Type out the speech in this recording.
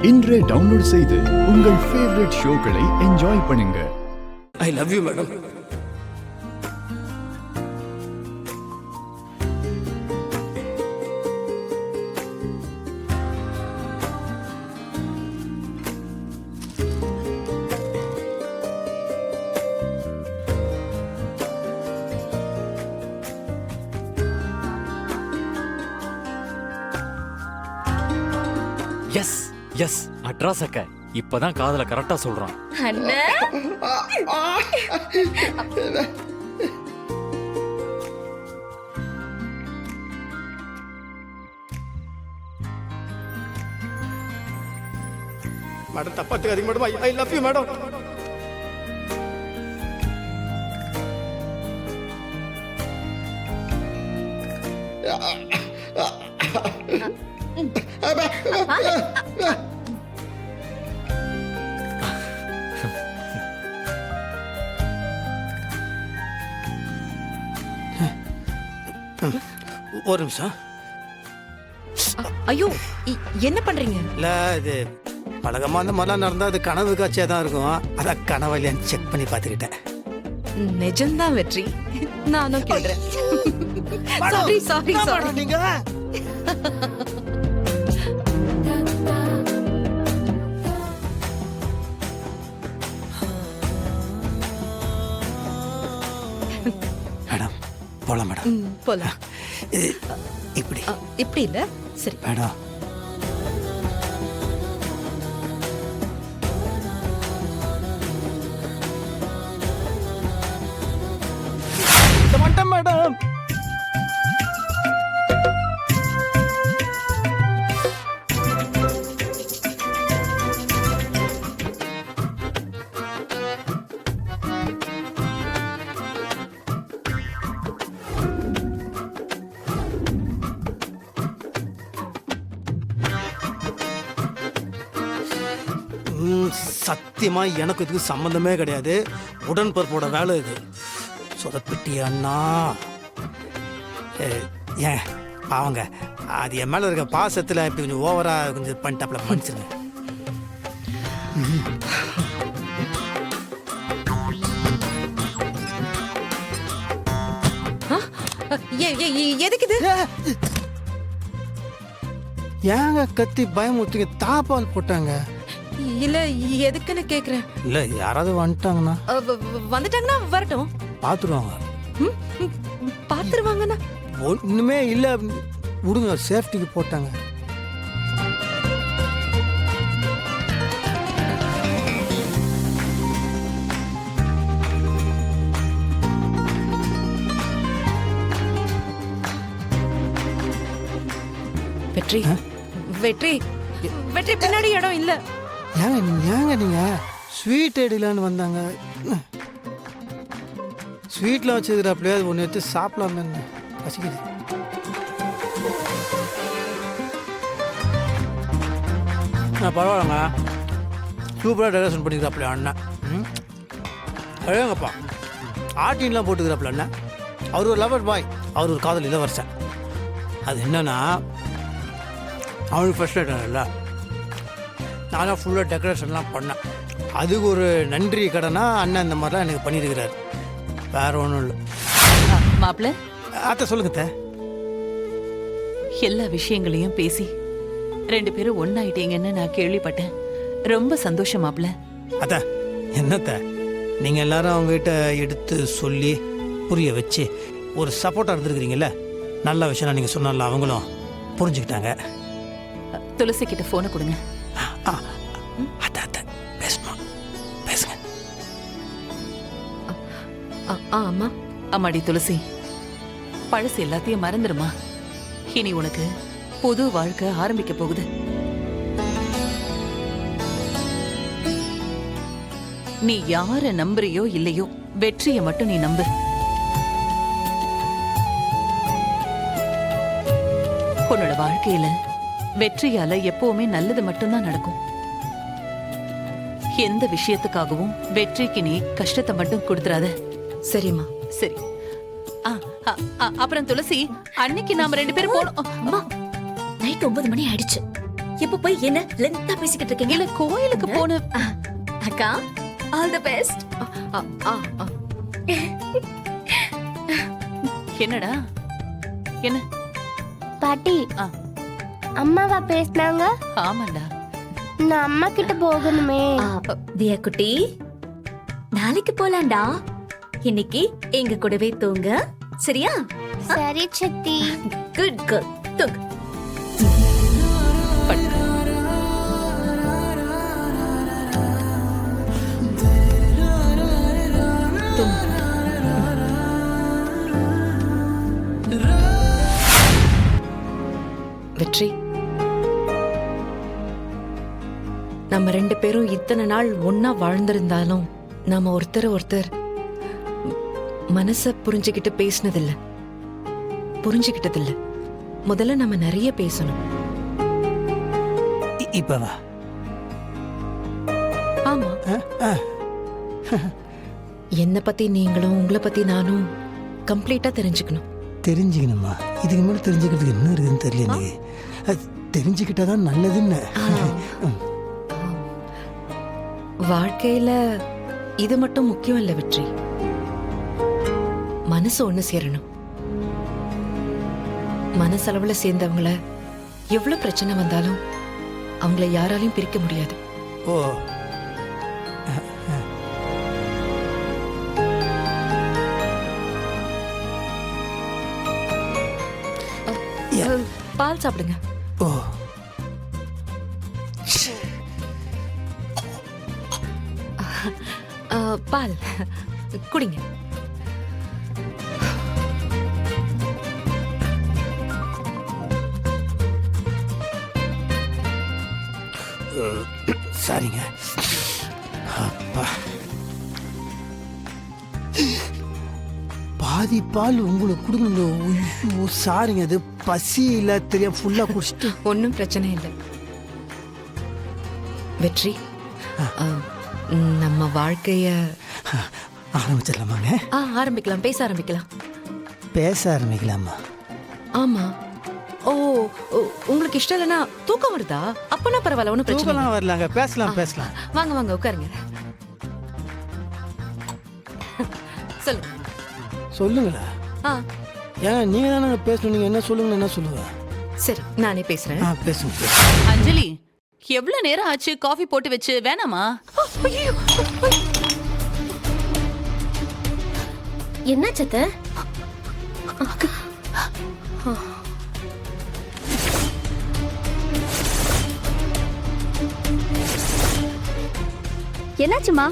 இன்றே டவுன்லோட் செய்து உங்கள் ஃபேவரட் ஷோக்களை என்ஜாய் பண்ணுங்க. I love you madam. Yes yes அட்ராஸ் அக்க இப்பதான் காதல கரெக்டா சொல்றான். அண்ணா மேடம் தப்பாத்துக்காதீங்க madam. I love you madam. ஒரு நிமிஷம். ஐயோ என்ன பண்றீங்க? இல்ல இது பழகமா அந்த மாதிரிலாம் நடந்தா அது கனவு காட்சியா தான் இருக்கும். அதான் கனவு இல்லையான்னு செக் பண்ணி பார்த்துக்கிட்டேன். நிஜம்தான் வெற்றி, நானும் கேட்கிறேன். Sorry sorry sorry. நீங்க மேடம் போலாம் மேடம். போலாம். இப்படி இப்படி இல்ல, சரி மேடம். மட்டும் மேடம். சத்தியமா எனக்கு இதுக்கு சம்பந்தமே கிடையாது. உடன்பிறப்போட வேலை இது. சொதப்பிட்டி அண்ணா. ஏன் பாவங்க, அது என் மேல இருக்க பாசத்துல இப்படி கொஞ்சம் ஓவரா கொஞ்சம் பண்ணிட்டாப்ல, மன்னிச்சிருங்க. எதுக்கு இது? ஏங்க கத்தி பயமுறுத்திங்க? தாப்பால் போட்டாங்க. இல்ல எதுக்குன்னு கேக்குறேன். இல்ல யாராவது வந்துட்டாங்கன்னா? வந்துட்டாங்கன்னா வரட்டும், பாத்துருவாங்க. பாத்துருவாங்கன்னா ஒண்ணுமே இல்ல, விடுங்க, சேஃப்டிக்கு போட்டாங்க. வெற்றி வெற்றி வெற்றி, பின்னாடி இடம் இல்ல. ஏங்க நீங்க ஸ்வீட் எடுக்கலான்னு வந்தாங்க. ஸ்வீட்ல வச்சுக்கிறாப்லையே, அது ஒன்று எடுத்து சாப்பிடலாம் தானே, பசிக்குது. நான் பரவாயில்லங்க, சூப்பராக டெக்கரேஷன் பண்ணிக்கிறாப்ல அண்ணன். அழகப்பா, ஆட்டின்லாம் போட்டுக்கிறாப்ல அண்ணன். அவர் ஒரு லவர் பாய், அவர் ஒரு காதல் இளவரசன். அது என்னன்னா, அவனுக்கு ஃபர்ஸ்ட் இல்லை, நானும் ஃபுல்லாக டெக்கரேஷன்லாம் பண்ணேன். அதுக்கு ஒரு நன்றி கடனா அண்ணன் இந்த மாதிரிலாம் எனக்கு பண்ணியிருக்கிறார். வேற ஒன்றும் இல்லை. மாப்பிள்ள, அத்தை சொல்லுங்க. எல்லா விஷயங்களையும் பேசி 2 பேரும் ஒன்னாயிட்டீங்கன்னு நான் கேள்விப்பட்டேன். ரொம்ப சந்தோஷம் மாப்பிள்ள. அத்தை என்னத்த, நீங்கள் எல்லாரும் அவங்ககிட்ட எடுத்து சொல்லி புரிய வச்சு ஒரு சப்போர்ட்டாக இருந்துருக்கிறீங்கல்ல, நல்ல விஷயம் நீங்கள் சொன்னால அவங்களும் புரிஞ்சுக்கிட்டாங்க. துளசி கிட்ட போனை கொடுங்க. அத்தை பேசணும், பேசுங்க. ஆமா. அம்மாடி துளசி, பழசு எல்லாத்தையும் மறந்துடுமா. இனி உனக்கு புது வாழ்க்கை ஆரம்பிக்க போகுது. நீ யார நம்புறியோ இல்லையோ, வெற்றியை மட்டும் நீ நம்பு. உன்னோட வாழ்க்கையில வெற்றியால எப்பவுமே நல்லது மட்டும்தான் நடக்கும். எந்த விஷயத்துக்காகவும் வெற்றிக்கு நீ கஷ்டத்தை மட்டும் கொடுத்துறாத. சரிம்மா. சரி. அப்புறம் துளசி, அன்னைக்கு நாம 2 பேரும் போனோம். அம்மா, நைட் 9 மணி ஆயிடுச்சு. இப்ப போய் என்ன லென்த்தா பேசிக்கிட்டு இருக்கீங்க? இல்ல கோயிலுக்கு போன அக்கா, ஆல் தி பெஸ்ட். ஆ, ஆ, ஆ. என்னடா என்ன? பாட்டி ஆ. அம்மாவா பேசினாங்க. ஆமாண்டா. நான் அம்மா கிட்ட போகணுமே. தியா குட்டி, நாளைக்கு போலாம்டா. இன்னைக்கு எங்க கூடவே தூங்க, சரியா? சரி சித்தி. குட் கேர்ள், தூங்கு. வெற்றி, நம்ம 2 பேரும் இத்தனை நாள் ஒன்னா வாழ்ந்திருந்தாலும் நாம ஒருத்தர் மனச புரிஞ்சுக்கிட்டு பேசினதில்ல, புரிஞ்சுக்கிட்டதில்ல. முதல்ல நம்ம நிறைய பேசணும். இப்ப வா. ஆமா, ஆ, என்னை பத்தி நீங்களும் உங்களை பத்தி நானும் கம்ப்ளீட்டா தெரிஞ்சுக்கணும். தெரிஞ்சுக்கணுமா? இதுக்கு மேலே தெரிஞ்சுக்கிறதுக்கு என்ன இருக்குதுன்னு தெரியல எனக்கு. அது தெரிஞ்சுக்கிட்டாதான் நல்லதுன்னு. வாழ்க்கையில இது மட்டும் முக்கியம் இல்ல வெற்றி, மனசு ஒண்ணு சேரணும். மனசளவுல சேர்ந்தவங்கள எவ்வளவு பிரச்சனை வந்தாலும் அவங்கள யாராலையும் பிரிக்க முடியாது. ஓ, பால் சாப்பிடுங்க. ஓ, பால் குடிங்க. சரிங்க. அப்பா, பாதி பால் உங்களுக்கு கொடுங்க. ஐயோ சாரிங்க, அது பசி இல்ல தெரியும், ஃபுல்லா குடிச்சிட்டு. ஒன்றும் பிரச்சனை இல்லை வெற்றி. நம்ம வாழ்க்கைய ஆரம்பிச்சிடலாமாங்க? ஆரம்பிக்கலாம், பேச ஆரம்பிக்கலாம். பேச ஆரம்பிக்கலாமா? ஆமா. ஓ, உங்களுக்கு இஷ்டம் இல்லைன்னா தூக்கம் வருதா? அப்பனா பரவாயில்ல, ஒன்றும் பிரச்சனை இல்லை. தூக்கலாம் வரலாங்க, பேசலாம் பேசலாம். வாங்க வாங்க உட்காருங்க. சொல்லுங்க. சொல்லுங்களா? ஏன் நீங்க தானே பேசணும், நீங்க என்ன சொல்லுங்க, என்ன சொல்லுங்க. சரி, நானே பேசுறேன். பேசுங்க. அஞ்சலி, எவ்வளவு நேரம் ஆச்சு காஃபி போட்டு வச்சு? வேணாமா? என்ன சத்த? என்னாச்சுமா?